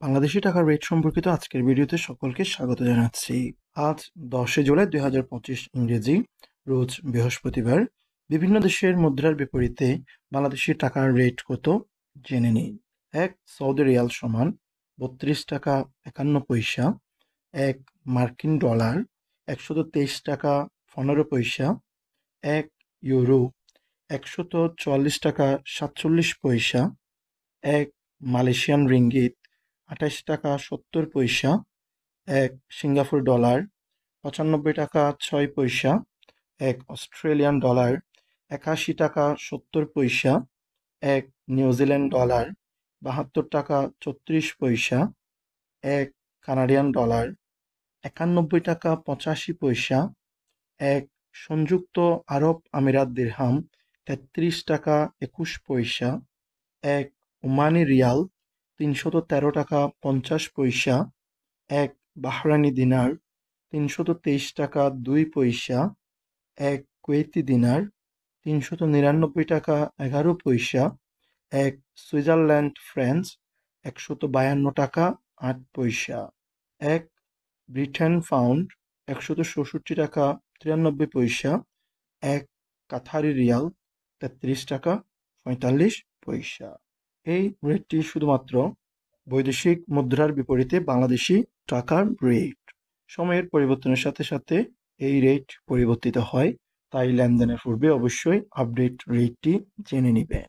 বাংলাদেশী টাকার রেট সম্পর্কিত আজকের ভিডিওতে সকলকে স্বাগত জানাচ্ছি। আজ 10 জুলাই 2025 ইংরেজি, রোজ বৃহস্পতিবার। বিভিন্ন দেশের মুদ্রার বিপরীতে বাংলাদেশী টাকার রেট কত জেনে নিই। 1 সৌদি রিয়াল সমান 32 টাকা 51 পয়সা। 1 মার্কিন ডলার 123 টাকা 15 পয়সা। 1 ইউরো 144 টাকা 47 পয়সা। 1 মালয়েশিয়ান রিঙ্গিত 28 টাকা 70 পয়সা। 1 সিঙ্গাপুর ডলার 95 টাকা 6 পয়সা। 1 অস্ট্রেলিয়ান ডলার 81 টাকা 70 পয়সা। 1 নিউজিল্যান্ড ডলার 72 টাকা 34 পয়সা। 1 কানাডিয়ান ডলার 91 টাকা 85 পয়সা। 1 সংযুক্ত আরব আমিরাত দিরহাম 33 টাকা 21 পয়সা। 1 ওমানি রিয়াল 313 টাকা 50 পয়সা। 1 বাহরাইনি দিনার 323 টাকা 2 পয়সা। 1 কুয়েতি দিনার 399 টাকা 11 পয়সা। 1 সুইজারল্যান্ড ফ্রান্স 152 টাকা 8 পয়সা। 1 ব্রিটেন পাউন্ড 164 টাকা 93 পয়সা। 1 কাতারি রিয়াল 33 টাকা 45 পয়সা। এই রেটটি শুধুমাত্র বৈদেশিক মুদ্রার বিপরীতে বাংলাদেশি টাকার রেট। সময়ের পরিবর্তনের সাথে সাথে এই রেট পরিবর্তিত হয়, তাই লেনদেনের পূর্বে অবশ্যই আপডেট রেটটি জেনে নেবেন।